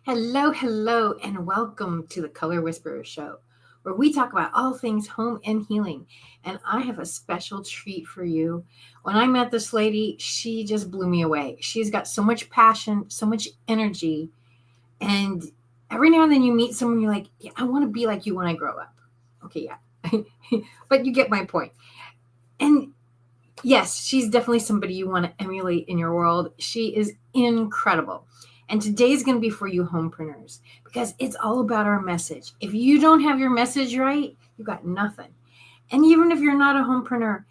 Hello, hello, and welcome to the Color Whisperer Show, where we talk about all things home and healing. And I have a special treat for you. When I met this lady, she just blew me away. She's got so much passion, so much energy. And every now and then you meet someone, you're like, yeah, I want to be like you when I grow up. Okay, yeah. But you get my point. And yes, she's definitely somebody you want to emulate in your world. She is incredible. And today's going to be for you homepreneurs because it's all about our message. If you don't have your message right, you got nothing. And even if you're not a homepreneur,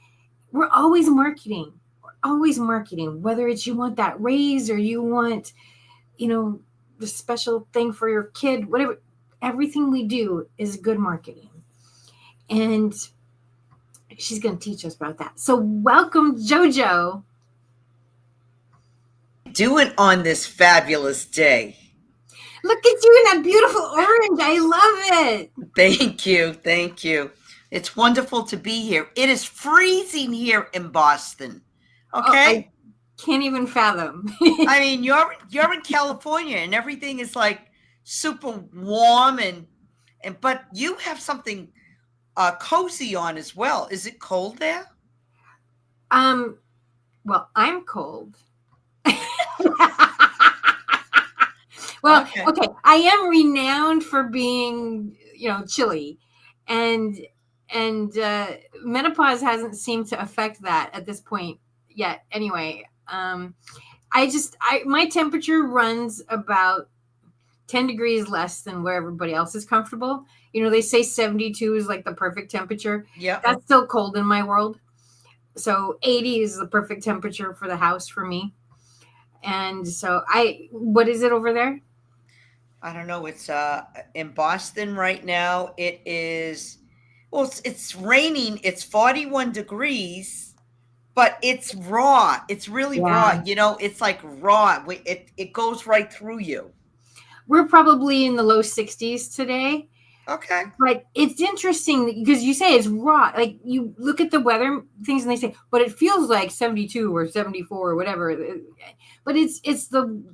we're always marketing. We're always marketing, whether it's you want that raise or you want, the special thing for your kid, whatever. Everything we do is good marketing. And she's going to teach us about that. So welcome, JoJo. Doing on this fabulous day? Look at you in that beautiful orange. I love it. Thank you. Thank you. It's wonderful to be here. It is freezing here in Boston. Okay. I can't even fathom. I mean, you're in California and everything is like super warm but you have something cozy on as well. Is it cold there? Well, I'm cold. Well, okay. I am renowned for being, chilly, and menopause hasn't seemed to affect that at this point yet. Anyway, my temperature runs about 10 degrees less than where everybody else is comfortable. They say 72 is like the perfect temperature. Yeah, that's still cold in my world. So 80 is the perfect temperature for the house for me. And so what is it over there? I don't know. It's in Boston right now. It is, well, it's raining. It's 41 degrees, but it's raw. It's really raw. It's like raw. It goes right through you. We're probably in the low 60s today. Okay. But it's interesting because you say it's raw. Like you look at the weather things and they say, but it feels like 72 or 74 or whatever. But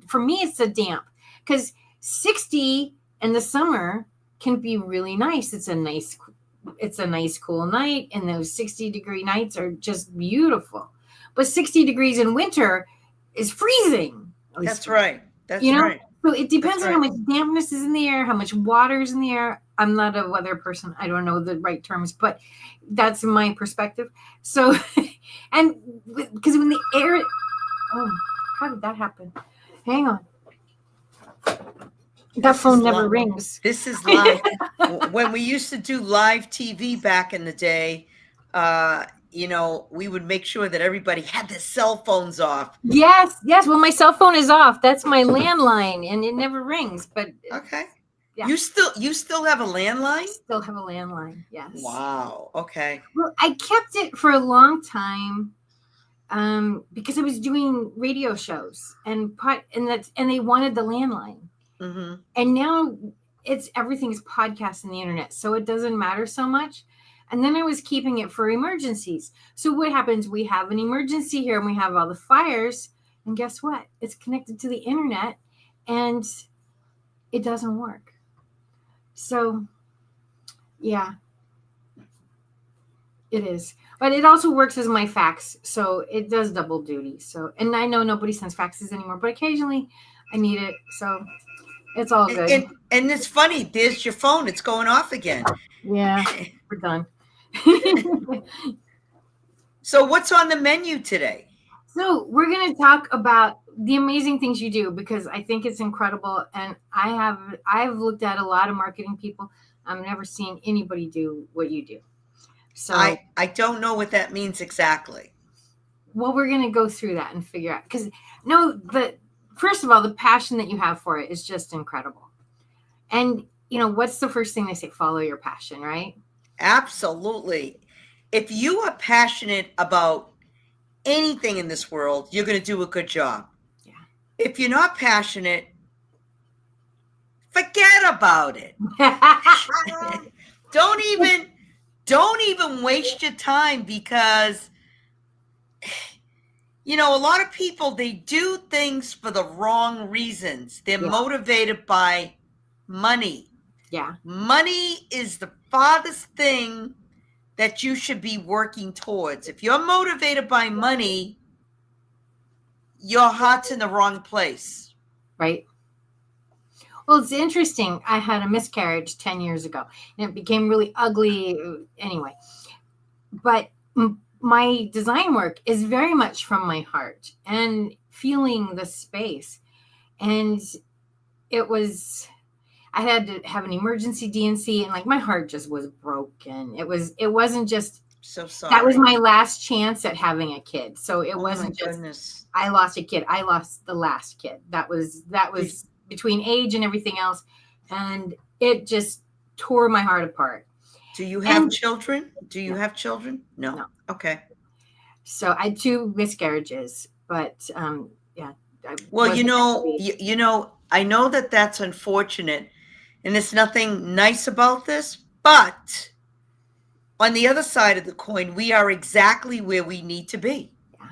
for me, it's the damp because 60 in the summer can be really nice. It's a nice cool night, and those 60-degree nights are just beautiful. But 60 degrees in winter is freezing. That's right. That's right. So it depends on how much dampness is in the air, how much water is in the air. I'm not a weather person. I don't know the right terms, but that's my perspective. So, and because when the air, how did that happen? Hang on. That phone never rings. This is live. When we used to do live TV back in the day, we would make sure that everybody had their cell phones off. Yes. Well, my cell phone is off. That's my landline, and it never rings. But okay. Yeah. You still have a landline? Still have a landline. Yes. Wow. Okay. Well, I kept it for a long time. Because I was doing radio shows and they wanted the landline. Mm-hmm. And now everything's podcast and the internet, so it doesn't matter so much. And then I was keeping it for emergencies. So what happens? We have an emergency here and we have all the fires, and guess what? It's connected to the internet and it doesn't work. So yeah, it is. But it also works as my fax, so it does double duty. So, and I know nobody sends faxes anymore, but occasionally I need it. So it's all good. And it's funny. There's your phone. It's going off again. Yeah, we're done. So what's on the menu today? So we're going to talk about the amazing things you do because I think it's incredible. And I've looked at a lot of marketing people. I've never seen anybody do what you do. So I don't know what that means exactly. Well, we're going to go through that and figure out because first of all, the passion that you have for it is just incredible. And what's the first thing they say? Follow your passion, right? Absolutely. If you are passionate about anything in this world, you're going to do a good job. Yeah. If you're not passionate, forget about it. Don't even waste your time because a lot of people, they do things for the wrong reasons. They're Yeah. motivated by money. Yeah. Money is the farthest thing that you should be working towards. If you're motivated by money, your heart's in the wrong place. Right. Well, it's interesting. I had a miscarriage 10 years ago and it became really ugly anyway. But my design work is very much from my heart and feeling the space. And I had to have an emergency DNC and like my heart just was broken. It wasn't just, So sorry. that was my last chance at having a kid. So it Oh wasn't my just, goodness. I lost a kid. I lost the last kid. That was between age and everything else. And it just tore my heart apart. Do you have children? Do you have children? No. No. Okay. So I had 2 miscarriages, but yeah. Well, I know that that's unfortunate and there's nothing nice about this, but on the other side of the coin, we are exactly where we need to be. Yeah.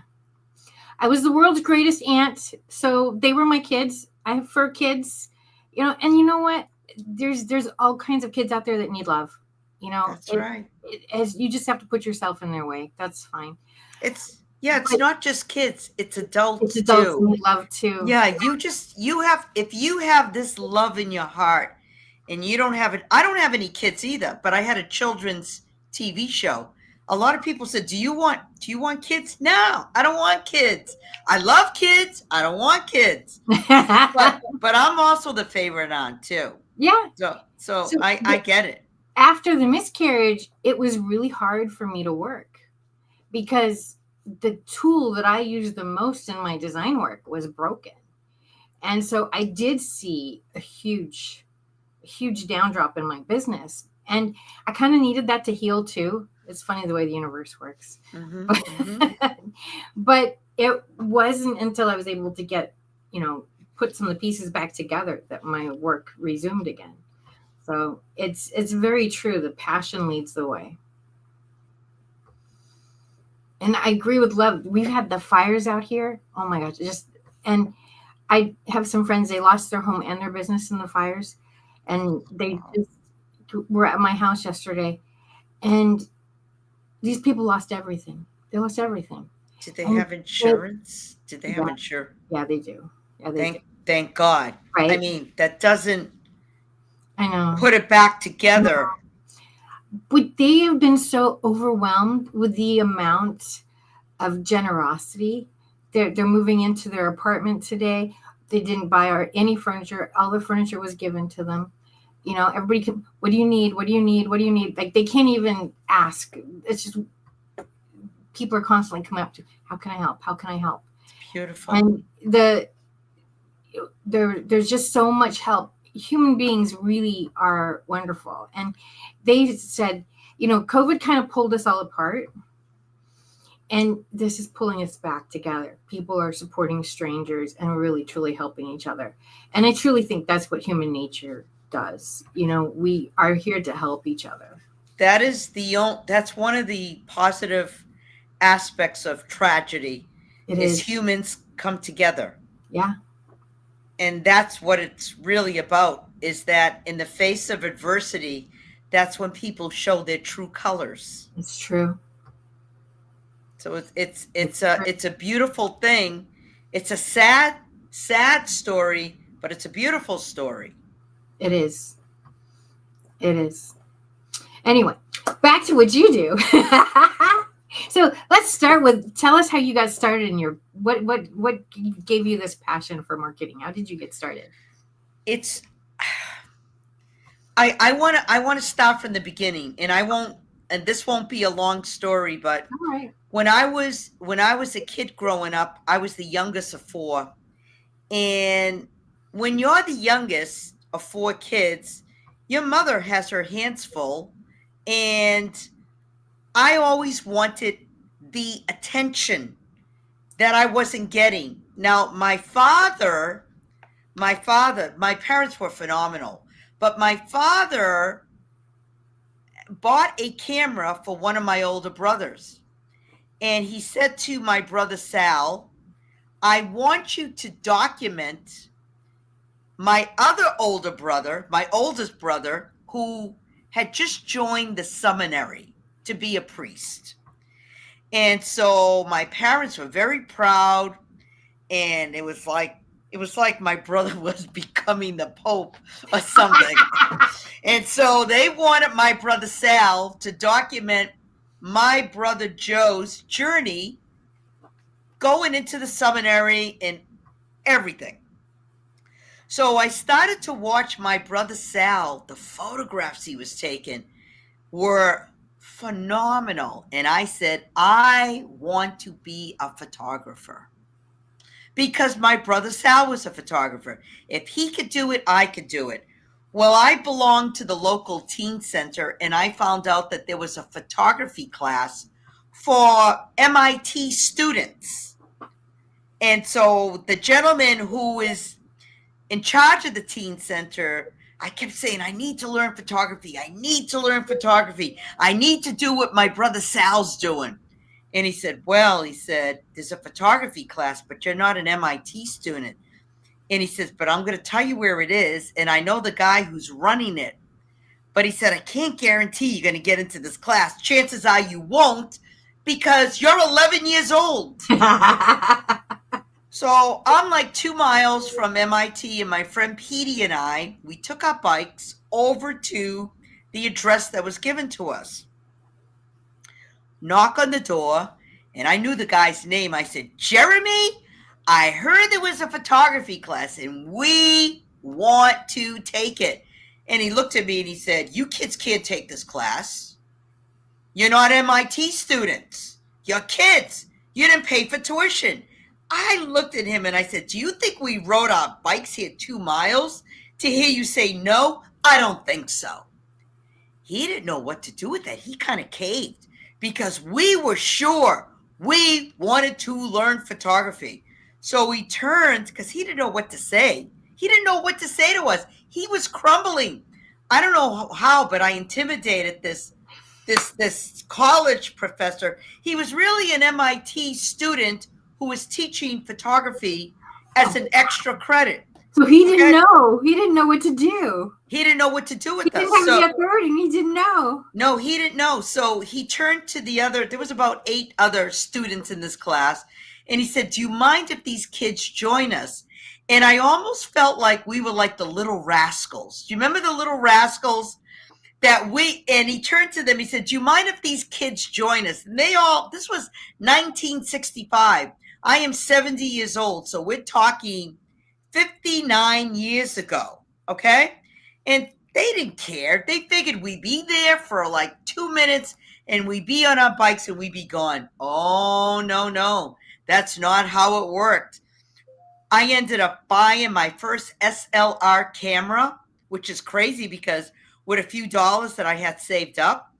I was the world's greatest aunt. So they were my kids. I have fur kids, and you know what? There's all kinds of kids out there that need love. That's right. You just have to put yourself in their way. That's fine. It's not just kids. It's adults It's adults too. who need love too. Yeah, if you have this love in your heart and you don't have it, I don't have any kids either, but I had a children's TV show. A lot of people said, do you want kids? No, I don't want kids. I love kids. I don't want kids. but I'm also the favorite aunt too. Yeah. So I get it. After the miscarriage, it was really hard for me to work because the tool that I used the most in my design work was broken. And so I did see a huge downdrop in my business. And I kind of needed that to heal too. It's funny the way the universe works. Mm-hmm. But it wasn't until I was able to get, put some of the pieces back together that my work resumed again. So it's very true. The passion leads the way. And I agree with love. We've had the fires out here. Oh my gosh. And I have some friends, they lost their home and their business in the fires. And they just were at my house yesterday. And these people lost everything. They lost everything. Did they have insurance? Did they have insurance? Yeah, they do. Yeah, they do. Thank God. Right. I mean, that doesn't put it back together. But they have been so overwhelmed with the amount of generosity. They're moving into their apartment today. They didn't buy any furniture. All the furniture was given to them. Everybody can, what do you need? What do you need? What do you need? Like they can't even ask. It's just, people are constantly coming up to, how can I help? How can I help? It's beautiful. And there's just so much help. Human beings really are wonderful. And they said, COVID kind of pulled us all apart. And this is pulling us back together. People are supporting strangers and really, truly helping each other. And I truly think that's what human nature does. We are here to help each other. That's one of the positive aspects of tragedy. It is is. Humans come together. Yeah. And that's what it's really about, is that in the face of adversity, that's when people show their true colors. It's true. So it's a beautiful thing. It's a sad story, but it's a beautiful story. It is. It is. Anyway, back to what you do. So let's start with, tell us how you got started in what gave you this passion for marketing? How did you get started? I want to start from the beginning, and this won't be a long story, but all right. When I was a kid growing up, I was the youngest of 4. And when you're the youngest of 4 kids, your mother has her hands full. And I always wanted the attention that I wasn't getting. Now, my parents were phenomenal, but my father bought a camera for one of my older brothers. And he said to my brother Sal, I want you to document my other older brother, my oldest brother, who had just joined the seminary to be a priest. And so my parents were very proud, and it was like my brother was becoming the Pope or something. And so they wanted my brother Sal to document my brother Joe's journey going into the seminary and everything. So I started to watch my brother Sal. The photographs he was taking were phenomenal. And I said, I want to be a photographer. Because my brother Sal was a photographer. If he could do it, I could do it. Well, I belonged to the local teen center, and I found out that there was a photography class for MIT students. And so the gentleman who is in charge of the teen center, I kept saying, I need to learn photography. I need to learn photography. I need to do what my brother Sal's doing. And he said, well, there's a photography class, but you're not an MIT student. And he says, but I'm going to tell you where it is. And I know the guy who's running it. But he said, I can't guarantee you're going to get into this class. Chances are you won't, because you're 11 years old. So I'm like 2 miles from MIT, and my friend Petey and I, we took our bikes over to the address that was given to us. Knock on the door, and I knew the guy's name. I said, Jeremy, I heard there was a photography class, and we want to take it. And he looked at me and he said, you kids can't take this class. You're not MIT students. You're kids. You didn't pay for tuition. I looked at him and I said, do you think we rode our bikes here 2 miles to hear you say no? I don't think so. He didn't know what to do with that. He kind of caved because we were sure we wanted to learn photography. So we turned, because he didn't know what to say. He didn't know what to say to us. He was crumbling. I don't know how, but I intimidated this college professor. He was really an MIT student who was teaching photography as an extra credit. So he didn't know. He didn't know what to do. He didn't know what to do with us. He didn't have the authority, and he didn't know. No, he didn't know. So he turned to there was about 8 other students in this class, and he said, do you mind if these kids join us? And I almost felt like we were like the Little Rascals. Do you remember the Little Rascals? And he turned to them, he said, do you mind if these kids join us? And this was 1965. I am 70 years old, so we're talking 59 years ago, okay? And they didn't care. They figured we'd be there for like 2 minutes, and we'd be on our bikes and we'd be gone. Oh, no. That's not how it worked. I ended up buying my first SLR camera, which is crazy because with a few dollars that I had saved up,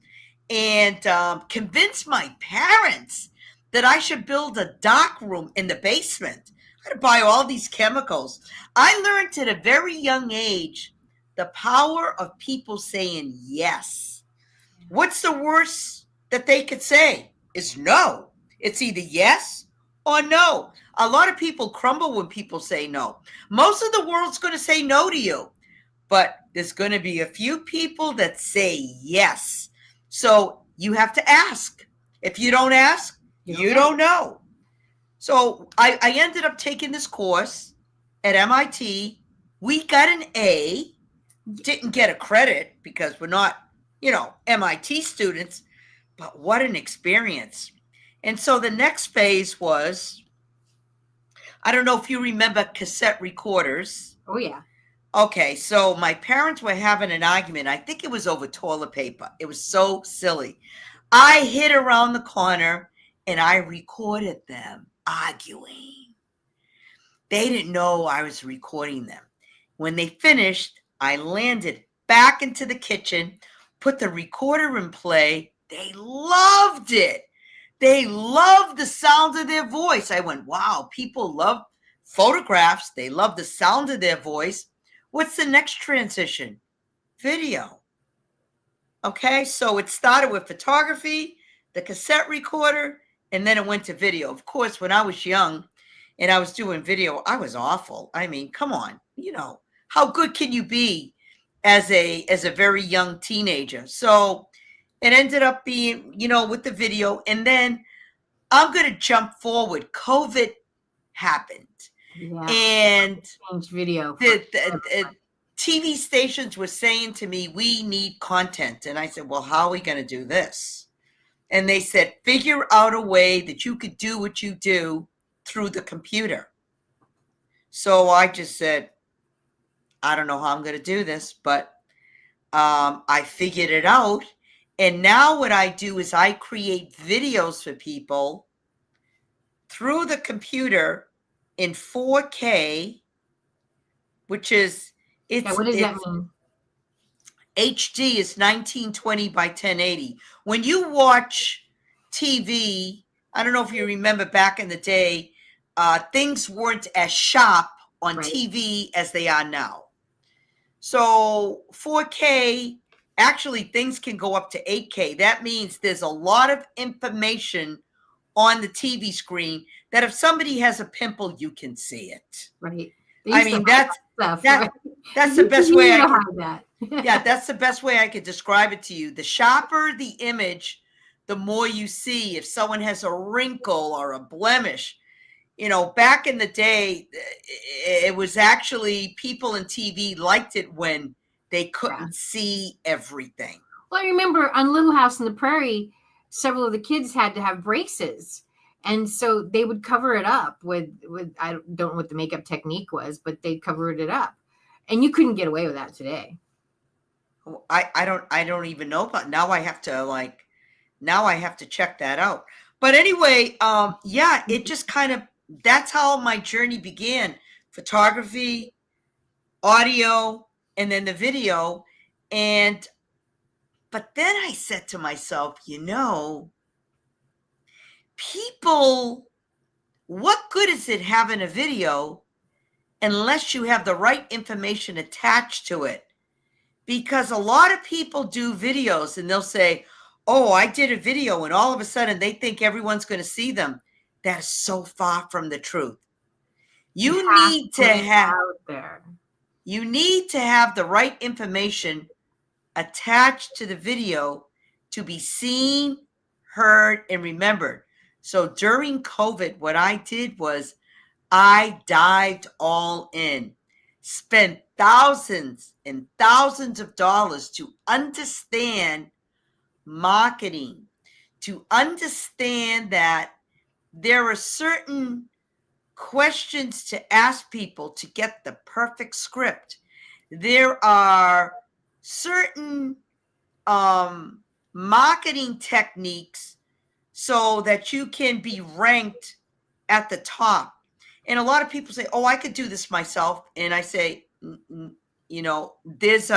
and convinced my parents that I should build a dark room in the basement. I had to buy all these chemicals. I learned at a very young age the power of people saying yes. What's the worst that they could say? Is no. It's either yes or no. A lot of people crumble when people say no. Most of the world's going to say no to you, but there's going to be a few people that say yes. So you have to ask. If you don't ask, you don't know. So I ended up taking this course at MIT. We got an A, didn't get a credit because we're not, MIT students, but what an experience. And so the next phase was, I don't know if you remember cassette recorders. Oh, yeah. Okay, so my parents were having an argument. I think it was over toilet paper. It was so silly. I hid around the corner and I recorded them arguing. They didn't know I was recording them. When they finished, I landed back into the kitchen, put the recorder in play. They loved it. They loved the sound of their voice. I went, wow, people love photographs. They love the sound of their voice. What's the next transition? Video. Okay, so it started with photography, the cassette recorder, and then it went to video. Of course, when I was young and I was doing video, I was awful. I mean, come on, how good can you be as a very young teenager? So it ended up being, with the video. And then I'm going to jump forward. COVID happened. Yeah. And Changed video. the TV stations were saying to me, we need content. And I said, well, how are we going to do this? And they said, figure out a way that you could do what you do through the computer. So I just said, I don't know how I'm going to do this, but I figured it out. And now what I do is I create videos for people through the computer in 4K, which is, what does that mean? HD is 1920 by 1080. When you watch TV, I don't know if you remember back in the day, things weren't as sharp on TV as they are now. So 4K, actually things can go up to 8K. That means there's a lot of information on the TV screen that if somebody has a pimple, you can see it. Right. I mean, that's right? That's the best way I can that. Yeah, that's the best way I could describe it to you. The sharper the image, the more you see. If someone has a wrinkle or a blemish, back in the day, it was actually people in TV liked it when they couldn't see everything. Well, I remember on Little House on the Prairie, several of the kids had to have braces. And so they would cover it up with I don't know what the makeup technique was, but they covered it up. And you couldn't get away with that today. I don't even know about now. I have to check that out. But anyway, it just kind of, that's how my journey began. Photography, audio, and then the video. But then I said to myself, people, what good is it having a video unless you have the right information attached to it? Because a lot of people do videos and they'll say, oh, I did a video, and all of a sudden they think everyone's going to see them. That is so far from the truth. You need to have the right information attached to the video to be seen, heard, and remembered. So during COVID, what I did was I dived all in, spent thousands and thousands of dollars to understand marketing, to understand that there are certain questions to ask people to get the perfect script. There are certain marketing techniques so that you can be ranked at the top. And a lot of people say, oh, I could do this myself. And I say, there's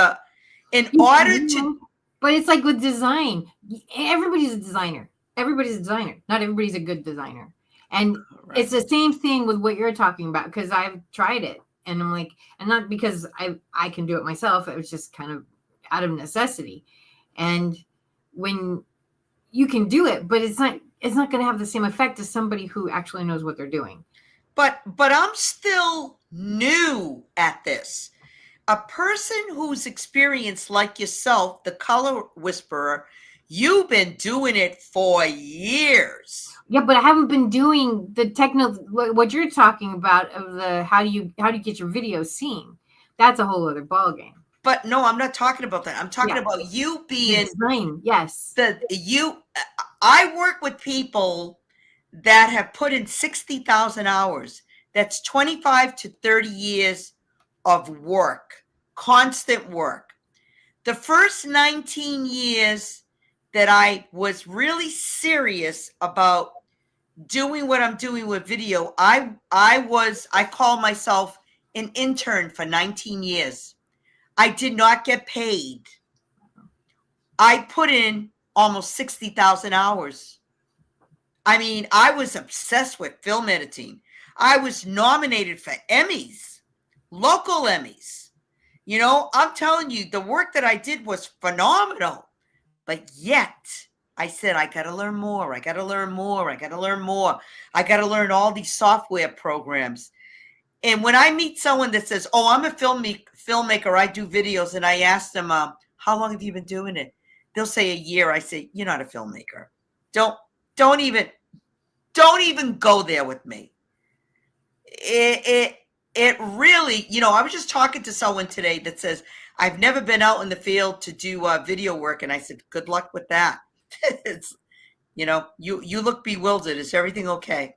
but it's like with design, everybody's a designer. Everybody's a designer. Not everybody's a good designer. And It's the same thing with what you're talking about, because I've tried it and I'm like, and not because I can do it myself. It was just kind of out of necessity. And when you can do it, but it's not going to have the same effect as somebody who actually knows what they're doing. But I'm still new at this. A person who's experienced like yourself, the Color Whisperer, you've been doing it for years. Yeah, but I haven't been doing the what you're talking about of the how do you get your video seen. That's a whole other ballgame. But no, I'm not talking about that. I'm talking about you being design. Yes. I work with people that have put in 60,000 hours. That's 25 to 30 years of work, constant work. The first 19 years that I was really serious about doing what I'm doing with video, I call myself an intern for 19 years. I did not get paid. I put in almost 60,000 hours. I mean, I was obsessed with film editing. I was nominated for Emmys, local Emmys. I'm telling you, the work that I did was phenomenal. But yet, I said, I got to learn more. I got to learn more. I got to learn more. I got to learn all these software programs. And when I meet someone that says, oh, I'm a filmmaker, I do videos, and I ask them, how long have you been doing it? They'll say a year. I say, you're not a filmmaker. Don't even go there with me. It really, I was just talking to someone today that says, I've never been out in the field to do video work. And I said, good luck with that. It's, you look bewildered. Is everything okay?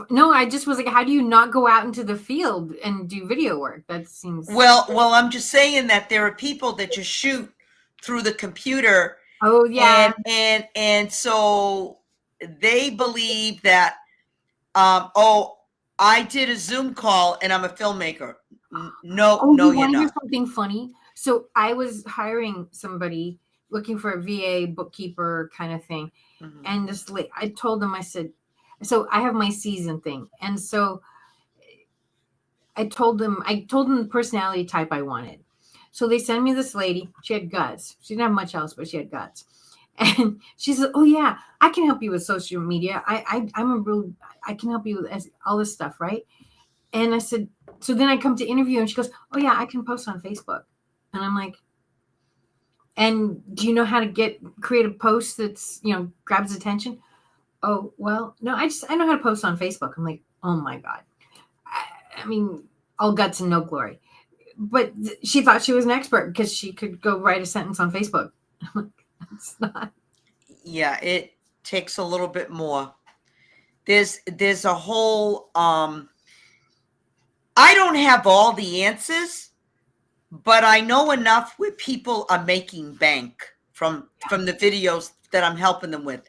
No, I just was like, how do you not go out into the field and do video work? That seems well, I'm just saying that there are people that just shoot through the computer. Oh yeah. And so they believe that, oh, I did a Zoom call and I'm a filmmaker. No, you're not. Hear something funny? So I was hiring somebody looking for a VA bookkeeper kind of thing. Mm-hmm. And this late, I told them, I said, so I have my season thing. And so I told them the personality type I wanted. So they sent me this lady. She had guts. She didn't have much else, but she had guts. And she said, oh yeah, I can help you with social media. I can help you with all this stuff. Right. And I said, so then I come to interview and she goes, oh yeah, I can post on Facebook. And I'm like, and do you know how to create a post that's, grabs attention? Oh, well, no, I know how to post on Facebook. I'm like, oh my God. I mean, all guts and no glory. But she thought she was an expert because she could go write a sentence on Facebook. It's not. Yeah, it takes a little bit more. There's a whole, I don't have all the answers, but I know enough where people are making bank from the videos that I'm helping them with.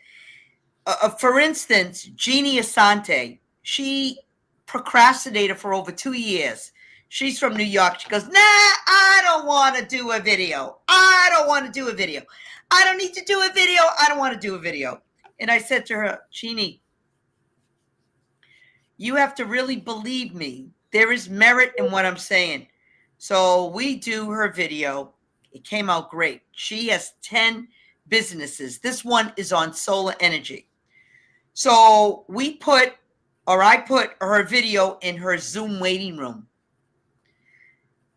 For instance, Jeannie Asante, she procrastinated for over 2 years. She's from New York. She goes, nah, I don't want to do a video. I don't want to do a video. I don't need to do a video. I don't want to do a video. And I said to her, Jeannie, you have to really believe me. There is merit in what I'm saying. So we do her video. It came out great. She has 10 businesses. This one is on solar energy. So I put her video in her Zoom waiting room.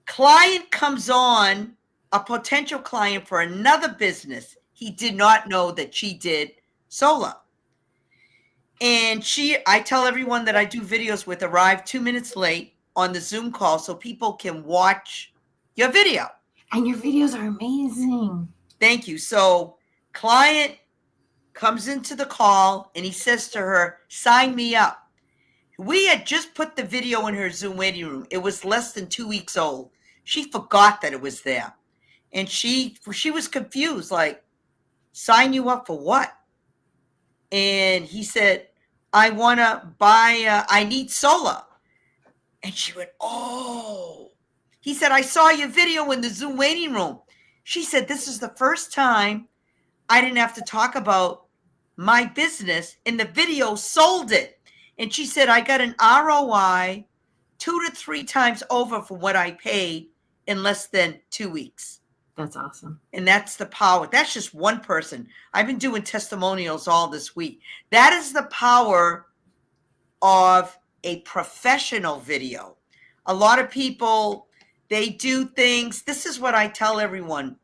Client comes on, a potential client for another business. He did not know that she did solar. And I tell everyone that I do videos with arrive 2 minutes late on the Zoom call so people can watch your video. And your videos are amazing. Thank you. So client comes into the call and he says to her, sign me up. We had just put the video in her Zoom waiting room. It was less than 2 weeks old. She forgot that it was there. And she was confused, like, sign you up for what? And he said, I want to buy, I need solar. And she went, oh. He said, I saw your video in the Zoom waiting room. She said, this is the first time I didn't have to talk about my business, and the video sold it. And she said, I got an ROI 2 to 3 times over for what I paid in less than 2 weeks. That's awesome. And that's the power. That's just one person. I've been doing testimonials all this week. That is the power of a professional video. A lot of people, they do things. This is what I tell everyone.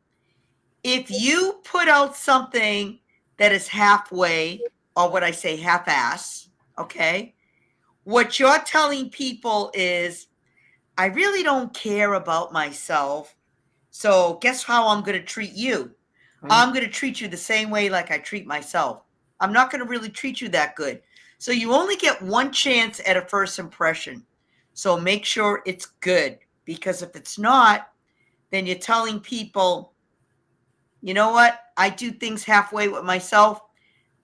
If you put out something that is halfway, or what I say half-ass, okay, what you're telling people is, I really don't care about myself. So guess how I'm going to treat you? Right. I'm going to treat you the same way like I treat myself. I'm not going to really treat you that good. So you only get one chance at a first impression. So make sure it's good, because if it's not, then you're telling people, you know what? I do things halfway with myself.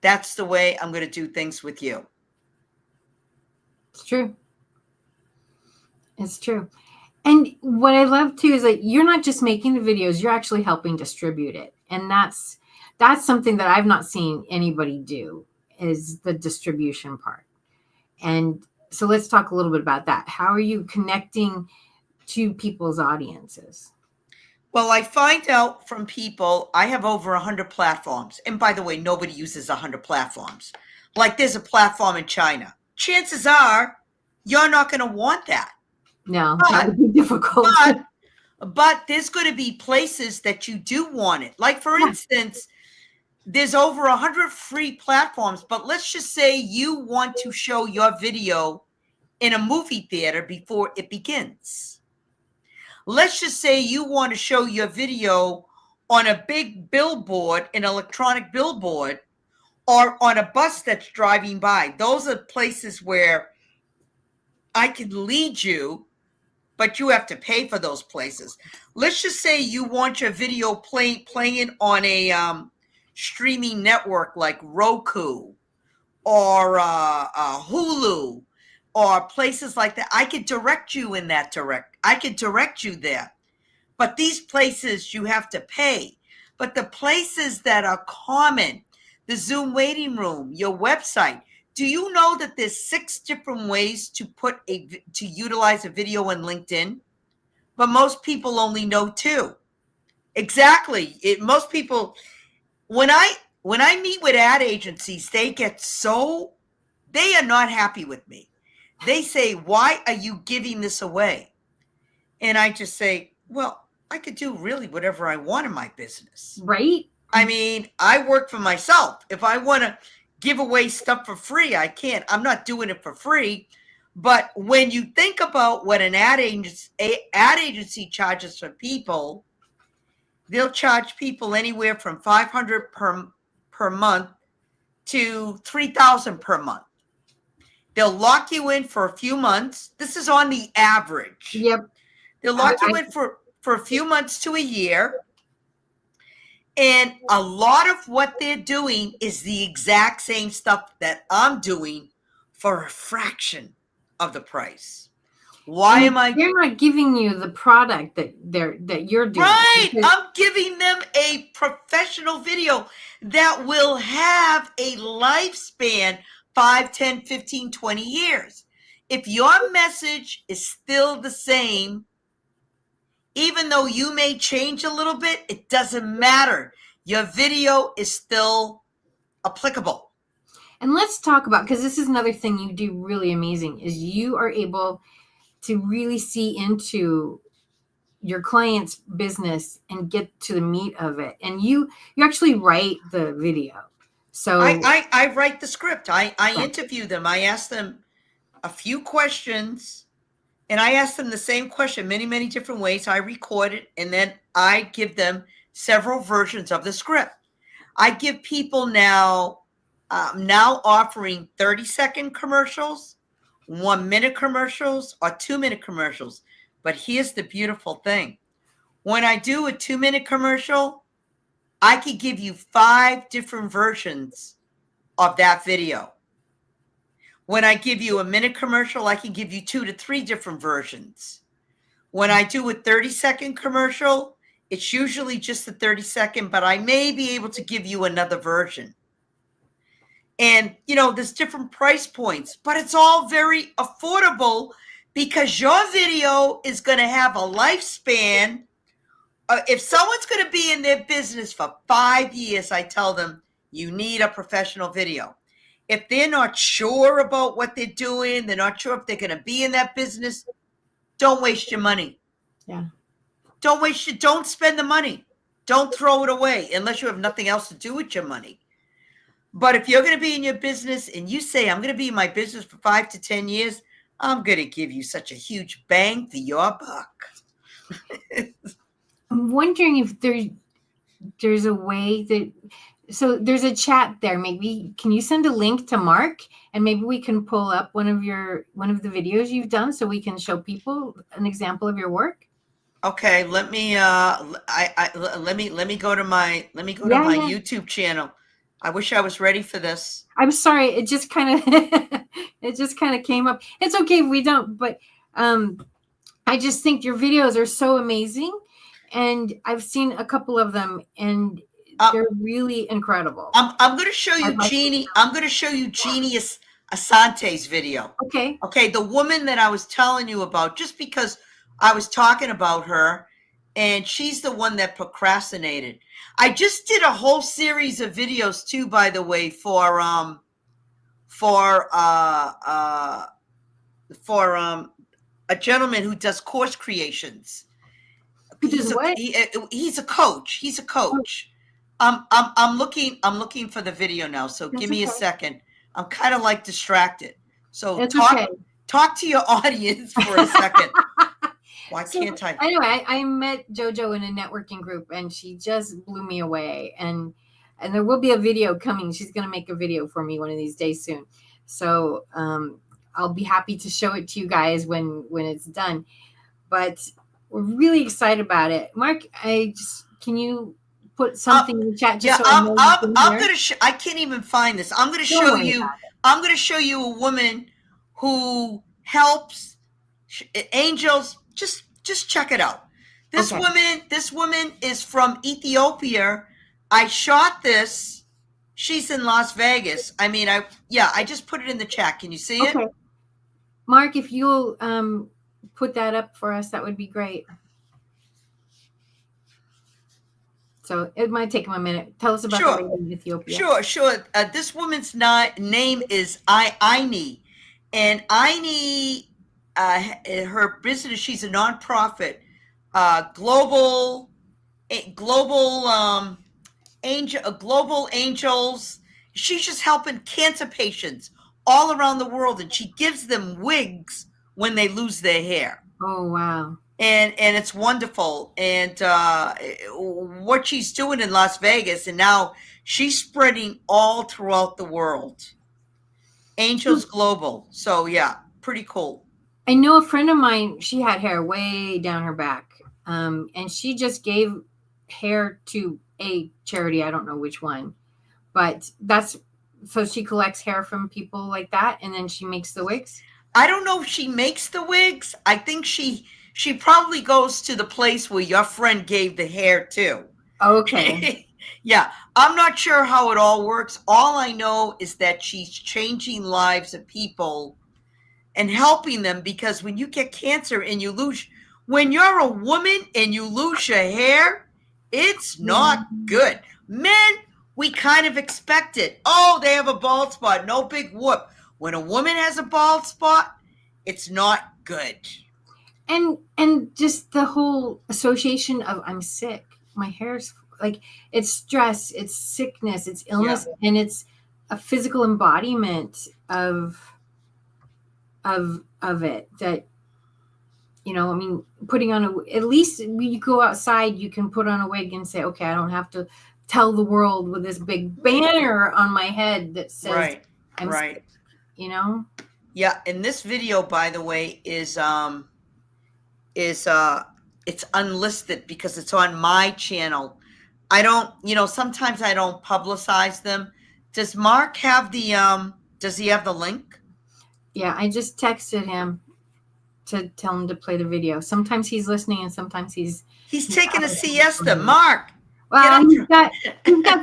That's the way I'm going to do things with you. It's true. It's true. And what I love too is that you're not just making the videos, you're actually helping distribute it. And that's something that I've not seen anybody do, is the distribution part. And so let's talk a little bit about that. How are you connecting to people's audiences? Well, I find out from people, I have over 100 platforms. And by the way, nobody uses 100 platforms. Like there's a platform in China. Chances are you're not going to want that. No, that would be difficult. But there's going to be places that you do want it. Like, for instance, there's over 100 free platforms, but let's just say you want to show your video in a movie theater before it begins. Let's just say you want to show your video on a big billboard, an electronic billboard, or on a bus that's driving by. Those are places where I can lead you, but you have to pay for those places. Let's just say you want your video playing on a streaming network like Roku or Hulu or places like that. I could direct you in that I could direct you there. But these places you have to pay. But the places that are common, the Zoom waiting room, your website, do you know that there's 6 different ways to utilize a video on LinkedIn? But most people only know 2. Exactly. Most people, when I meet with ad agencies, they are not happy with me. They say, why are you giving this away? And I just say, well, I could do really whatever I want in my business. Right. I mean, I work for myself. If I want to give away stuff for free, I can't. I'm not doing it for free. But when you think about what an ad agency charges for people, they'll charge people anywhere from $500 per month to $3,000 per month. They'll lock you in for a few months. This is on the average. Yep. They'll lock you in for a few months to a year. And a lot of what they're doing is the exact same stuff that I'm doing for a fraction of the price. Why am I? They're not giving you the product that you're doing. Right. I'm giving them a professional video that will have a lifespan 5, 10, 15, 20 years. If your message is still the same, even though you may change a little bit, it doesn't matter. Your video is still applicable. And let's talk about, because this is another thing you do really amazing, is you are able to really see into your client's business and get to the meat of it. And you actually write the video. So I write the script. I interview them. I ask them a few questions. And I ask them the same question many, many different ways. I record it, and then I give them several versions of the script. I give people now offering 30-second commercials, 1-minute commercials, or 2-minute commercials. But here's the beautiful thing. When I do a 2-minute commercial, I could give you 5 different versions of that video. When I give you a minute commercial, I can give you 2 to 3 different versions. When I do a 30-second commercial, it's usually just the 30-second, but I may be able to give you another version. And, there's different price points, but it's all very affordable because your video is going to have a lifespan. If someone's going to be in their business for 5 years, I tell them you need a professional video. If they're not sure about what they're doing, they're not sure if they're going to be in that business, don't waste your money. Yeah. Don't spend the money. Don't throw it away unless you have nothing else to do with your money. But if you're going to be in your business and you say, I'm going to be in my business for 5 to 10 years, I'm going to give you such a huge bang for your buck. I'm wondering if there's a way that, so there's a chat there. Maybe can you send a link to Mark, and maybe we can pull up one of the videos you've done so we can show people an example of your work. Okay, let me go to my YouTube channel. I wish I was ready for this. I'm sorry, it just kind of came up. It's okay if we don't, but I just think your videos are so amazing, and I've seen a couple of them, and they're really incredible. I'm going to show you Jeannie. I'm going to show you Jeannie Asante's video. Okay. Okay, the woman that I was telling you about, just because I was talking about her, and she's the one that procrastinated. I just did a whole series of videos too, by the way, for a gentleman who does course creations. Who does what? He's a coach. He's a coach. I'm looking for the video now. So That's give me a okay. second. I'm kind of like distracted. So It's okay. talk to your audience for a second. Why can't I? Anyway, I met JoJo in a networking group, and she just blew me away. And there will be a video coming. She's going to make a video for me one of these days soon. So I'll be happy to show it to you guys when it's done. But we're really excited about it. Mark, can you put something in the chat just so I know I'm going to I can't even find this. I'm going to show you. I'm going to show you a woman who helps angels. Just check it out. This woman is from Ethiopia. I shot this. She's in Las Vegas. I mean, I just put it in the chat. Can you see it? Mark, if you'll put that up for us, that would be great. So it might take him a minute. Tell us about the lady in Ethiopia. Sure. This woman's name is Aini, and Aini, her business. She's a nonprofit, global angels. She's just helping cancer patients all around the world, and she gives them wigs when they lose their hair. Oh, wow. And it's wonderful. And what she's doing in Las Vegas, and now she's spreading all throughout the world. Angels Global. So, yeah, pretty cool. I know a friend of mine, she had hair way down her back. And she just gave hair to a charity. I don't know which one. But so she collects hair from people like that, and then she makes the wigs? I don't know if she makes the wigs. I think she probably goes to the place where your friend gave the hair to. Okay. Yeah. I'm not sure how it all works. All I know is that she's changing lives of people and helping them, because when you get cancer and when you're a woman and you lose your hair, it's not good. Men, we kind of expect it. Oh, they have a bald spot. No big whoop. When a woman has a bald spot, it's not good. And just the whole association of I'm sick. My hair's like, it's stress, it's sickness, it's illness, and it's a physical embodiment of it that, I mean, putting on at least when you go outside, you can put on a wig and say, okay, I don't have to tell the world with this big banner on my head that says I'm sick, Yeah. And this video, by the way, is it's unlisted because it's on my channel. I don't, sometimes I don't publicize them. Does Mark have does he have the link? Yeah, I just texted him to tell him to play the video. Sometimes he's listening and sometimes he's taking a siesta. Mark. Well, he's got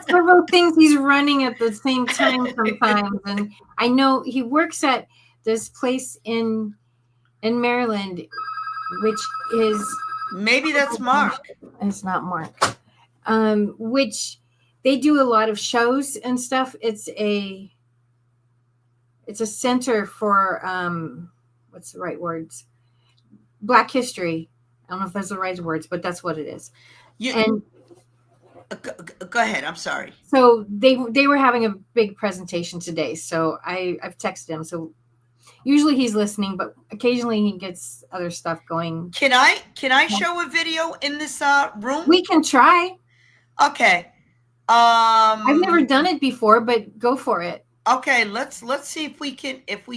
several things he's running at the same time sometimes. And I know he works at this place in Maryland, which is... Maybe that's Mark. It's not Mark. Which they do a lot of shows and stuff. It's a center for what's the right words? Black history. I don't know if that's the right words, but that's what it is. Go ahead. I'm sorry. So they were having a big presentation today. So I've texted him. So usually he's listening, but occasionally he gets other stuff going. Can I show a video in this room? We can try. Okay. I've never done it before, but go for it. Okay, let's see if we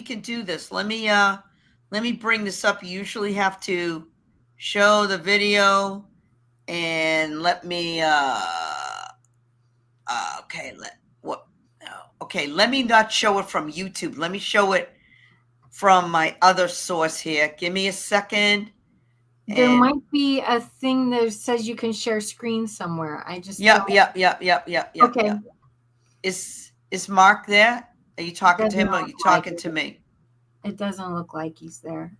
can do this. Let me bring this up. You usually have to show the video, and let me let me not show it from YouTube. Let me show it from my other source here. Give me a second. There might be a thing that says you can share screen somewhere. I just Yep. Okay. Yep. Is Mark there? Are you talking to him or are you talking to me? It doesn't look like he's there.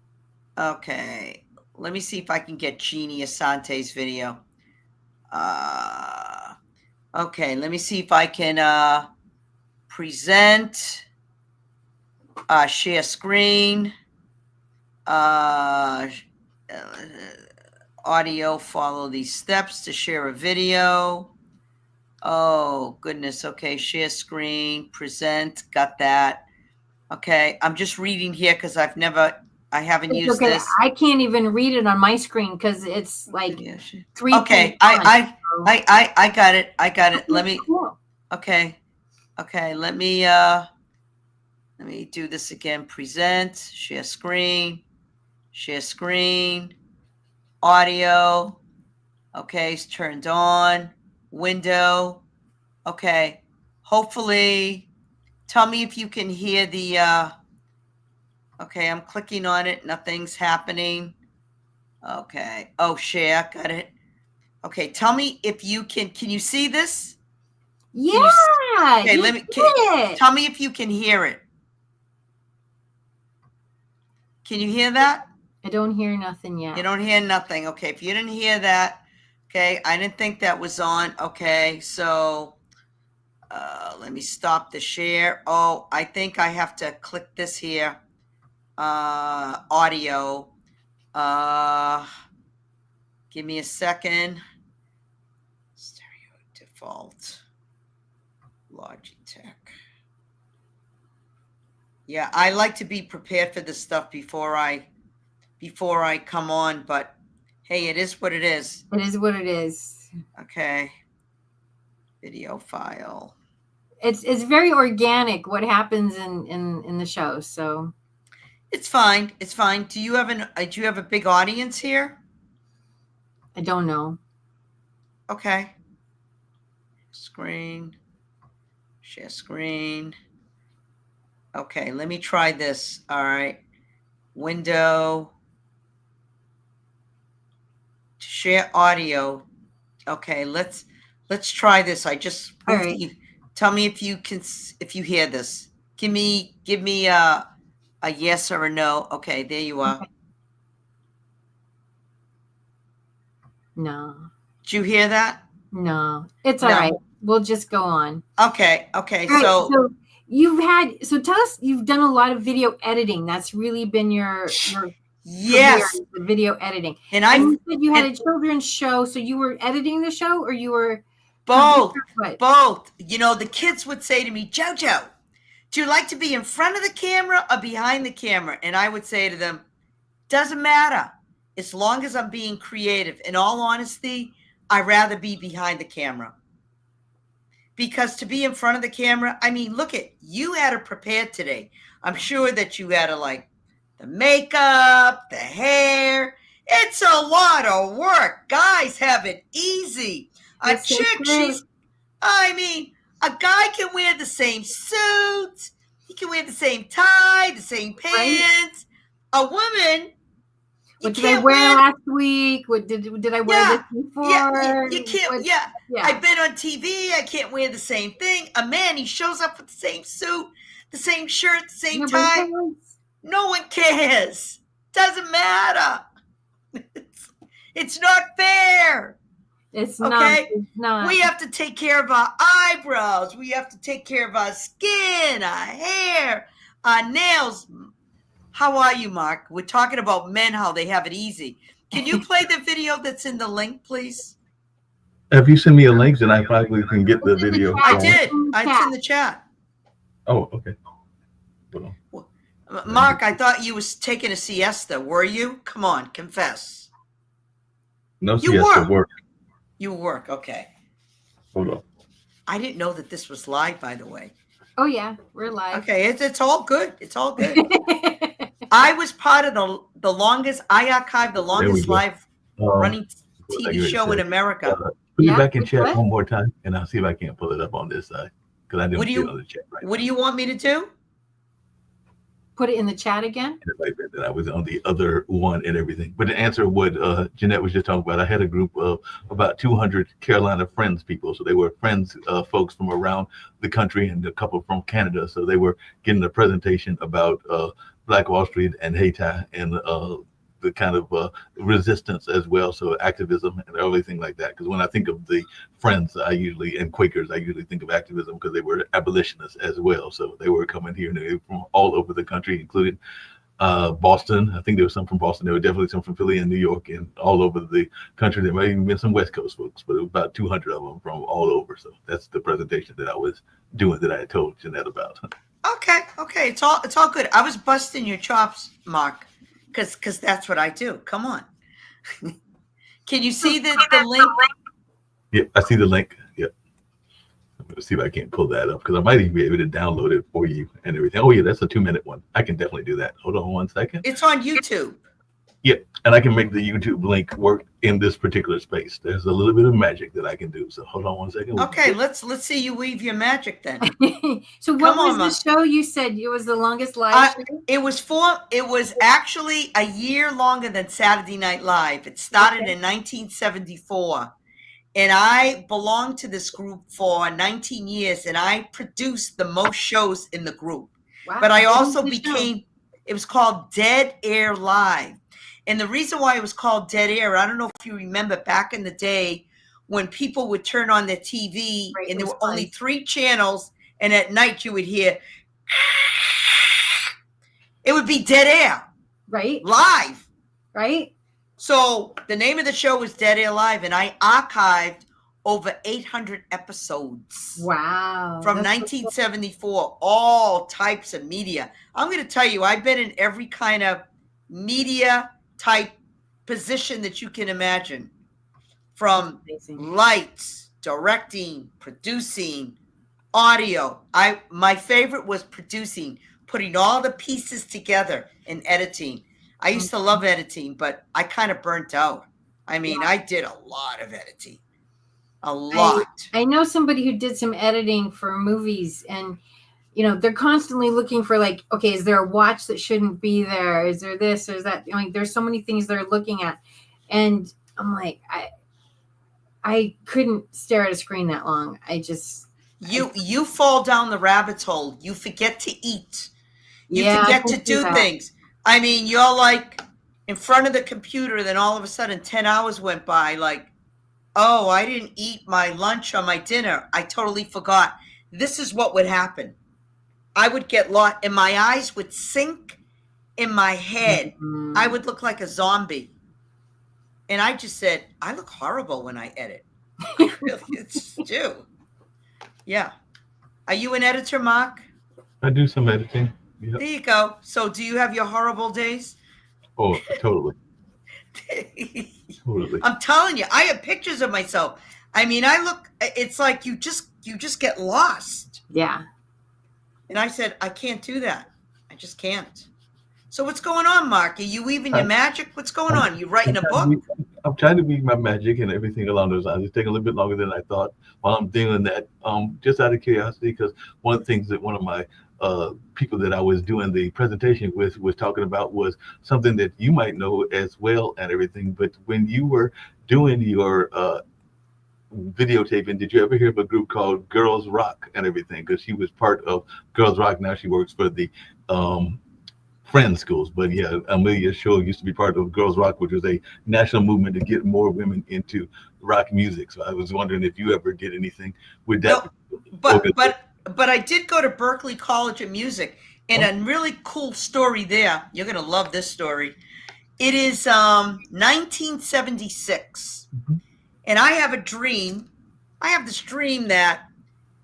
Okay. Let me see if I can get Jeannie Asante's video. Okay, let me see if I can present, share screen, audio, follow these steps to share a video. Oh, goodness. Okay, share screen, present, got that. Okay, I'm just reading here because I haven't used this. I can't even read it on my screen because it's like 3. Okay, I got it. I got it. Let me. Cool. Okay, let me do this again. Present, share screen, audio. Okay, it's turned on. Window. Okay, hopefully, tell me if you can hear the. Okay, I'm clicking on it. Nothing's happening. Okay. Oh, share. Got it. Okay, tell me if you can you see this? Yeah. Okay, tell me if you can hear it. Can you hear that? I don't hear nothing yet. You don't hear nothing. Okay, if you didn't hear that, okay, I didn't think that was on. Okay, so let me stop the share. Oh, I think I have to click this here. Audio. Give me a second. Stereo default. Logitech. Yeah, I like to be prepared for this stuff before I come on, but hey, it is what it is. It is what it is. Okay. Video file. It's very organic what happens in the show, so it's fine. It's fine. Do you have a big audience here? I don't know. Okay. Screen. Share screen. Okay, let me try this. All right. Window. Share audio. Okay, let's try this. I just all right. Tell me if you hear this. Give me a yes or a no. Okay, there you are. Okay. No. Did you hear that? No. It's all right. We'll just go on. Okay. So tell us, you've done a lot of video editing. That's really been your yes, career, the video editing. And you said you had a children's show, so you were editing the show, or you were both. You know, the kids would say to me, JoJo, do you like to be in front of the camera or behind the camera? And I would say to them, doesn't matter. As long as I'm being creative. In all honesty, I'd rather be behind the camera. Because to be in front of the camera, I mean, look at, you had to prepare today. I'm sure that you had to like the makeup, the hair. It's a lot of work. Guys have it easy. A guy can wear the same suit. He can wear the same tie, the same pants. Right. A woman. What did I wear last week? What did I wear this before? Yeah, you can't. Yeah. I've been on TV. I can't wear the same thing. A man, he shows up with the same suit, the same shirt, the same tie. No one cares. Doesn't matter. It's not fair. It's not. It's not. We have to take care of our eyebrows. We have to take care of our skin, our hair, our nails. How are you, Mark? We're talking about men, how they have it easy. Can you play the video that's in the link, please? If you send me a link, then I probably can get the video. I did. It's in the chat. Oh, okay. Well, Mark, I thought you was taking a siesta. Were you? Come on, confess. No siesta, work. You work, okay. Hold on. I didn't know that this was live, by the way. Oh, yeah, we're live. Okay, it's all good. It's all good. I was part of the longest, I archived the longest live running TV show in America. Put it back in chat one more time, and I'll see if I can't pull it up on this side. Because I didn't see it on the chat right What do you want me to do? Put it in the chat again? That I was on the other one and everything. But to answer what Jeanette was just talking about, I had a group of about 200 Carolina Friends people. So they were friends, folks from around the country and a couple from Canada. So they were getting a presentation about Black Wall Street and Haiti and the kind of resistance as well, so activism and everything like that. Because when I think of the Friends, and Quakers, I usually think of activism because they were abolitionists as well. So they were coming here and they were from all over the country, including Boston. I think there was some from Boston. There were definitely some from Philly and New York and all over the country. There might even been some West Coast folks, but it was about 200 of them from all over. So that's the presentation that I was doing that I had told Jeanette about. Okay. It's all good. I was busting your chops, Mark, because that's what I do. Come on. Can you see the link? Yeah, I see the link. Yeah. Let's see if I can't pull that up because I might even be able to download it for you and everything. Oh, yeah, that's a 2-minute one. I can definitely do that. Hold on 1 second. It's on YouTube. Yeah, and I can make the YouTube link work in this particular space. There's a little bit of magic that I can do. So hold on 1 second. Okay, let's see you weave your magic then. So what was the show you said it was the longest live show? It was actually a year longer than Saturday Night Live. It started in 1974. And I belonged to this group for 19 years, and I produced the most shows in the group. Wow. But I also it was called Dead Air Live. And the reason why it was called Dead Air, I don't know if you remember back in the day when people would turn on their TV and there were only 3 channels, and at night you would hear, it would be dead air. Right. Live. Right. So the name of the show was Dead Air Live, and I archived over 800 episodes. Wow. From 1974, all types of media. I'm going to tell you, I've been in every kind of media type position that you can imagine. From lights, directing, producing, audio. My favorite was producing, putting all the pieces together and editing. I used to love editing, but I kind of burnt out. I mean, I did a lot of editing. A lot. I know somebody who did some editing for movies, and they're constantly looking for okay, is there a watch that shouldn't be there? Is there this? Is that? There's so many things they're looking at, and I'm like, I couldn't stare at a screen that long. You fall down the rabbit hole. You forget to eat. You forget to do things. I mean, you're like in front of the computer, then all of a sudden 10 hours went by. Like, oh, I didn't eat my lunch or my dinner. I totally forgot. This is what would happen. I would get lost, and my eyes would sink in my head. Mm-hmm. I would look like a zombie. And I just said, I look horrible when I edit. I really do. Yeah. Are you an editor, Mark? I do some editing. Yep. There you go. So do you have your horrible days? Oh, totally. Totally. I'm telling you, I have pictures of myself. I mean, it's like you just get lost. Yeah. And I said, I can't do that. I just can't. So what's going on, Mark? Are you weaving your magic? What's going on? You writing a book? I'm trying to weave my magic and everything along those lines. It's taking a little bit longer than I thought while I'm doing that. Just out of curiosity, because one of the things that one of my people that I was doing the presentation with was talking about was something that you might know as well and everything. But when you were doing your videotaping, did you ever hear of a group called Girls Rock and everything? Because she was part of Girls Rock. Now she works for the Friends schools. But yeah, Amelia Shaw used to be part of Girls Rock, which was a national movement to get more women into rock music. So I was wondering if you ever did anything with that. No, but I did go to Berklee College of Music, and a really cool story there. You're going to love this story. It is 1976, and I have a dream. I have this dream that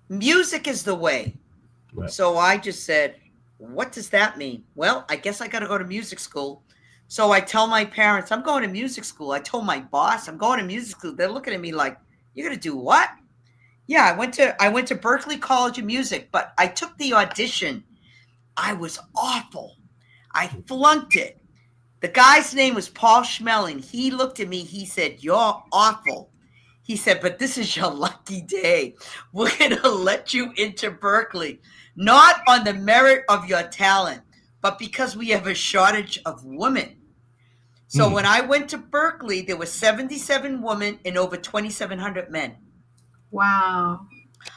music is the way. Right. So I just said, what does that mean? Well, I guess I got to go to music school. So I tell my parents, I'm going to music school. I told my boss, I'm going to music school. They're looking at me like, you're going to do what? Yeah, I went to Berklee College of Music, but I took the audition. I was awful. I flunked it. The guy's name was Paul Schmeling. He looked at me. He said, you're awful. He said, but this is your lucky day. We're going to let you into Berklee, not on the merit of your talent, but because we have a shortage of women. So when I went to Berklee, there were 77 women and over 2,700 men. Wow.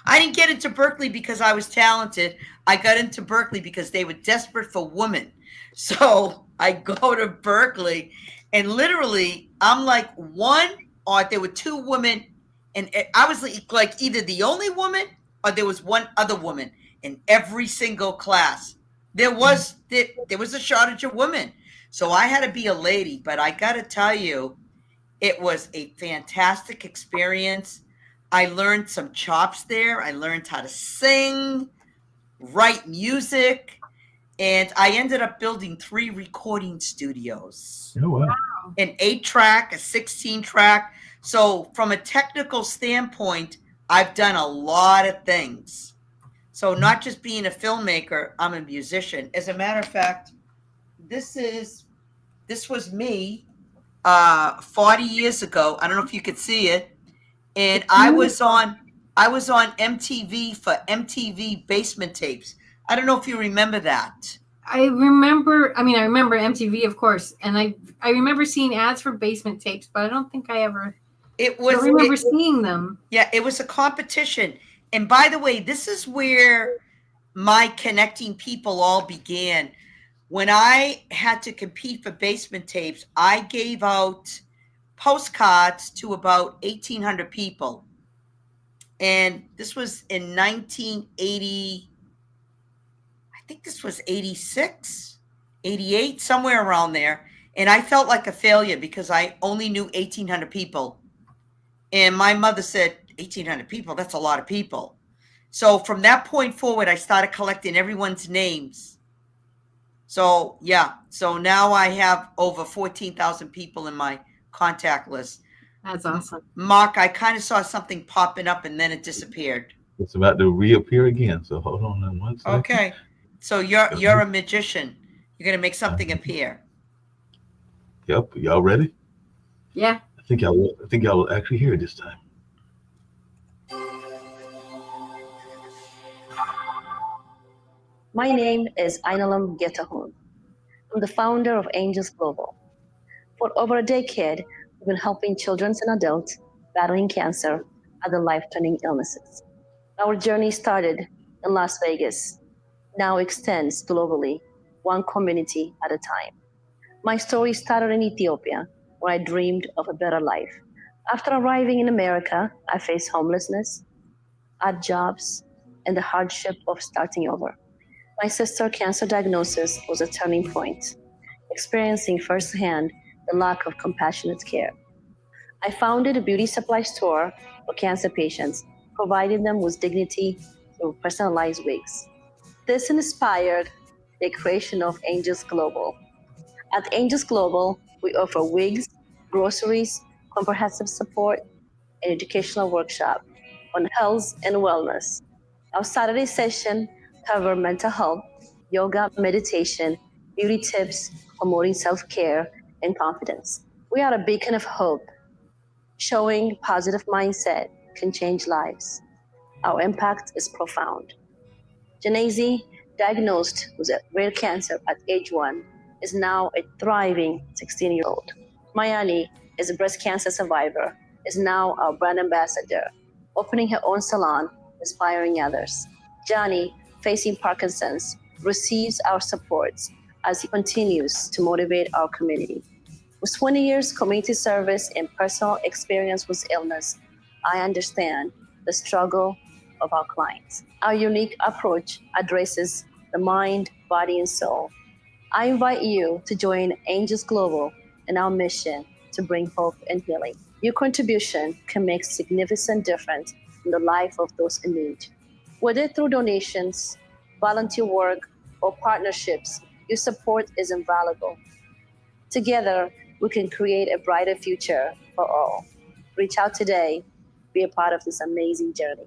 I didn't get into Berkeley because I was talented. I got into Berkeley because they were desperate for women. So I go to Berkeley, and literally I'm like there were two women, and I was like either the only woman or there was one other woman in every single class. There was a shortage of women. So I had to be a lady, but I got to tell you, it was a fantastic experience. I learned some chops there. I learned how to sing, write music, and I ended up building 3 recording studios. Oh, wow. An 8-track, a 16-track. So from a technical standpoint, I've done a lot of things. So not just being a filmmaker, I'm a musician. As a matter of fact, this was me 40 years ago. I don't know if you could see it. And I was on MTV for MTV Basement Tapes. I don't know if you remember that. I remember MTV, of course, and I remember seeing ads for Basement Tapes, but I don't think I ever remember seeing them. Yeah, it was a competition. And by the way, this is where my connecting people all began. When I had to compete for Basement Tapes, I gave out postcards to about 1,800 people. And this was in 1980. I think this was 86, 88, somewhere around there. And I felt like a failure because I only knew 1,800 people. And my mother said, 1,800 people, that's a lot of people. So from that point forward, I started collecting everyone's names. So, yeah. So now I have over 14,000 people in my contact list. That's awesome. Mark, I kind of saw something popping up and then it disappeared. It's about to reappear again. So hold on one second. Okay. So you're a magician. You're going to make something appear. Yep. Y'all ready? Yeah. I think y'all will actually hear it this time. My name is Ainalam Getahun. I'm the founder of Angels Global. For over a decade, we've been helping children and adults battling cancer and other life-threatening illnesses. Our journey started in Las Vegas, now extends globally, one community at a time. My story started in Ethiopia, where I dreamed of a better life. After arriving in America, I faced homelessness, odd jobs, and the hardship of starting over. My sister's cancer diagnosis was a turning point, experiencing firsthand the lack of compassionate care. I founded a beauty supply store for cancer patients, providing them with dignity through personalized wigs. This inspired the creation of Angels Global. At Angels Global, we offer wigs, groceries, comprehensive support, and educational workshop on health and wellness. Our Saturday session cover mental health, yoga, meditation, beauty tips, promoting self-care and confidence. We are a beacon of hope, showing positive mindset can change lives. Our impact is profound. Janazi, diagnosed with a rare cancer at age 1, is now a thriving 16-year-old. Mayani is a breast cancer survivor, is now our brand ambassador, opening her own salon, inspiring others. Johnny, facing Parkinson's, receives our support as he continues to motivate our community. With 20 years community service and personal experience with illness, I understand the struggle of our clients. Our unique approach addresses the mind, body, and soul. I invite you to join Angels Global in our mission to bring hope and healing. Your contribution can make a significant difference in the life of those in need. Whether through donations, volunteer work, or partnerships, your support is invaluable. Together, we can create a brighter future for all. Reach out today, be a part of this amazing journey.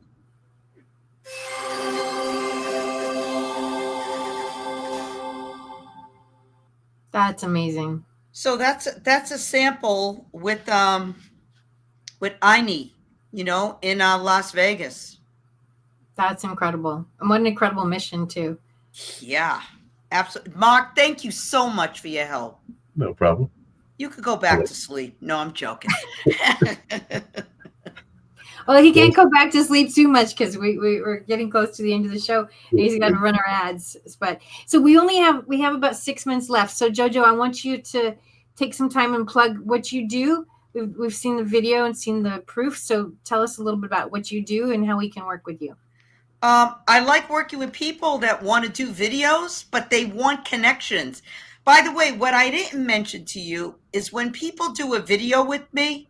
That's amazing. So that's a sample with Aini, in Las Vegas. That's incredible. And what an incredible mission too. Yeah, absolutely. Mark, thank you so much for your help. No problem. You could go back to sleep. No, I'm joking. Well, he can't go back to sleep too much because we're getting close to the end of the show. And he's got to run our ads. But so we have about 6 minutes left. So Jojo, I want you to take some time and plug what you do. We've seen the video and seen the proof. So tell us a little bit about what you do and how we can work with you. I like working with people that want to do videos, but they want connections. By the way, what I didn't mention to you is when people do a video with me,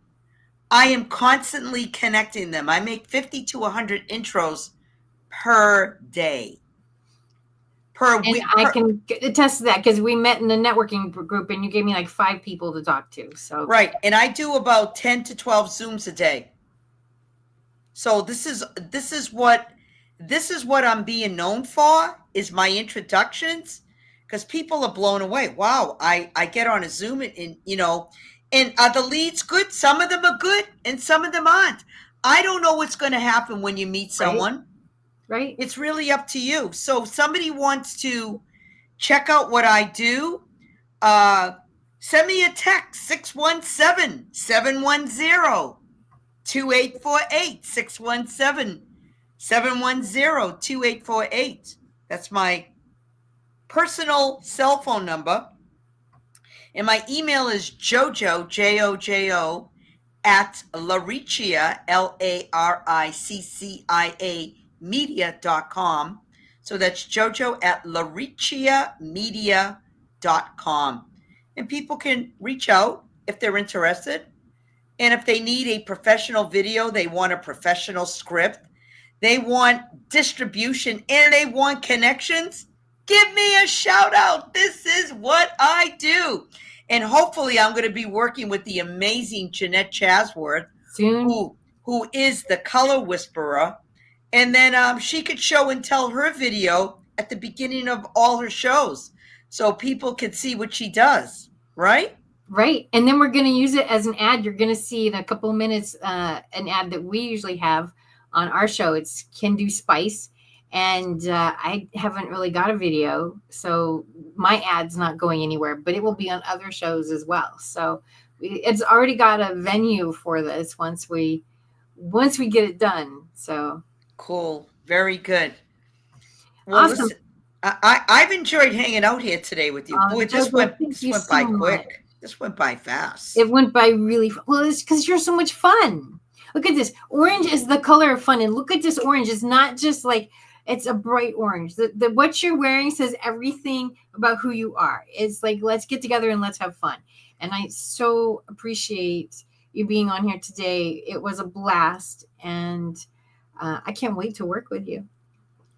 I am constantly connecting them. I make 50 to 100 intros per day. Per And week. I can attest to that because we met in the networking group and you gave me like 5 people to talk to. So right. And I do about 10 to 12 Zooms a day. So this is what I'm being known for, is my introductions, because people are blown away. Wow, I get on a Zoom and and are the leads good? Some of them are good and some of them aren't. I don't know what's going to happen when you meet someone. Right. It's really up to you. So if somebody wants to check out what I do, send me a text, 617-710-2848, 617-710-2848. That's my personal cell phone number. And my email is jojo, Jojo, at Lariccia, LARICCIA media.com. So that's jojo at laricciamedia.com. And people can reach out if they're interested. And if they need a professional video, they want a professional script, they want distribution, and they want connections, give me a shout out. This is what I do. And hopefully I'm going to be working with the amazing Jeanette Chasworth, soon, who is the Color Whisperer. And then she could show and tell her video at the beginning of all her shows so people can see what she does, right? Right. And then we're going to use it as an ad. You're going to see in a couple of minutes an ad that we usually have on our show. It's Can Do Spice. And I haven't really got a video, so my ad's not going anywhere, but it will be on other shows as well. So it's already got a venue for this once we get it done. So cool. Very good. Well, awesome. Listen, I've enjoyed hanging out here today with you. Boy, this went by quick. This went by fast. It went by really well. It's because you're so much fun. Look at this. Orange is the color of fun. And look at this orange. It's not just like, it's a bright orange. The what you're wearing says everything about who you are. It's like, let's get together and let's have fun. And I so appreciate you being on here today. It was a blast. And I can't wait to work with you.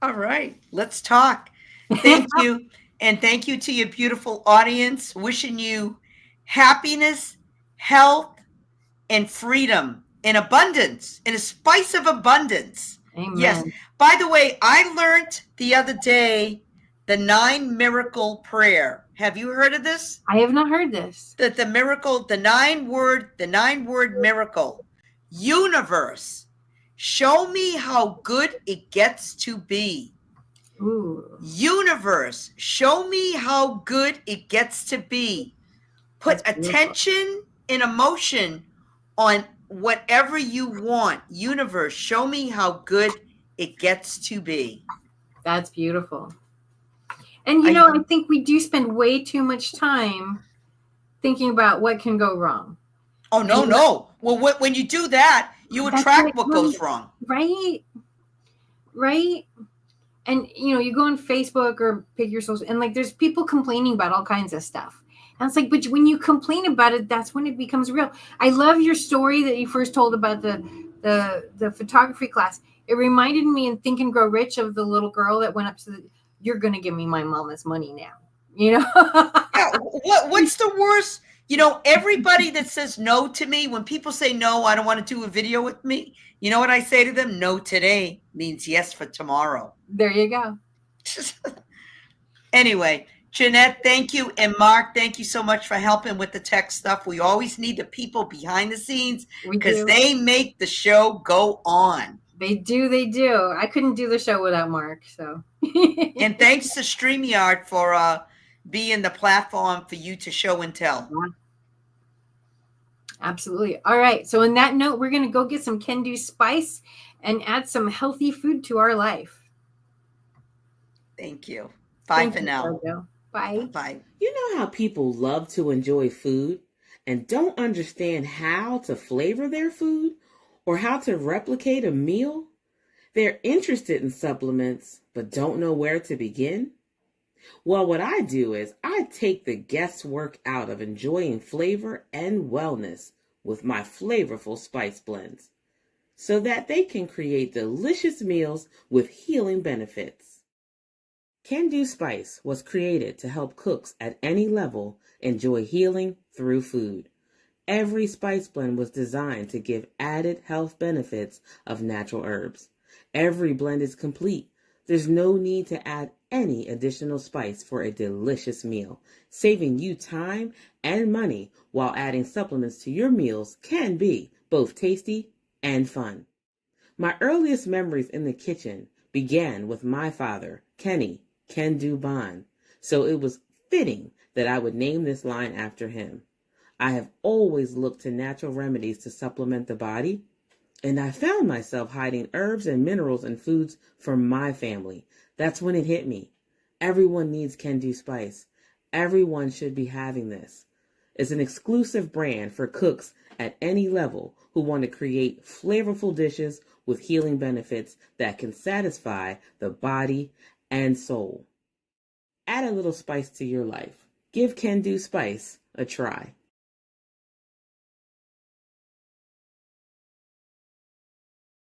All right. Let's talk. Thank you. And thank you to your beautiful audience. Wishing you happiness, health, and freedom, and abundance, and a spice of abundance. Amen. Yes. By the way, I learned the other day the 9 miracle prayer. Have you heard of this? I have not heard this. The 9 word miracle. Universe, show me how good it gets to be. Ooh. Universe, show me how good it gets to be. Put attention and emotion on whatever you want. Universe, show me how good it gets to be. That's beautiful. And I think we do spend way too much time thinking about what can go wrong. Oh, no. Well, when you do that, you attract what goes wrong. Right. And, you go on Facebook or pick your social, and like there's people complaining about all kinds of stuff. And it's like, but when you complain about it, that's when it becomes real. I love your story that you first told about the photography class. It reminded me in Think and Grow Rich of the little girl that went up to you're going to give me my mama's money now. Yeah. What's the worst? Everybody that says no to me, when people say no, I don't want to do a video with me. You know what I say to them? No today means yes for tomorrow. There you go. Anyway, Jeanette, thank you. And Mark, thank you so much for helping with the tech stuff. We always need the people behind the scenes because they make the show go on. They do. I couldn't do the show without Mark. So, and thanks to StreamYard for being the platform for you to show and tell. Absolutely. All right. So, on that note, we're going to go get some Can Do Spice and add some healthy food to our life. Thank you. Bye Thank for you, now. Jojo. Bye. Bye. You know how people love to enjoy food and don't understand how to flavor their food or how to replicate a meal? They're interested in supplements but don't know where to begin? Well, what I do is I take the guesswork out of enjoying flavor and wellness with my flavorful spice blends so that they can create delicious meals with healing benefits. Can Do Spice was created to help cooks at any level enjoy healing through food. Every spice blend was designed to give added health benefits of natural herbs. Every blend is complete. There's no need to add any additional spice for a delicious meal. Saving you time and money while adding supplements to your meals can be both tasty and fun. My earliest memories in the kitchen began with my father, Kenny Can Do Bond, so it was fitting that I would name this line after him. I have always looked to natural remedies to supplement the body, and I found myself hiding herbs and minerals in foods for my family. That's when it hit me. Everyone needs Can Do Spice. Everyone should be having this. It's an exclusive brand for cooks at any level who want to create flavorful dishes with healing benefits that can satisfy the body and soul. Add a little spice to your life. Give Can Do Spice a try.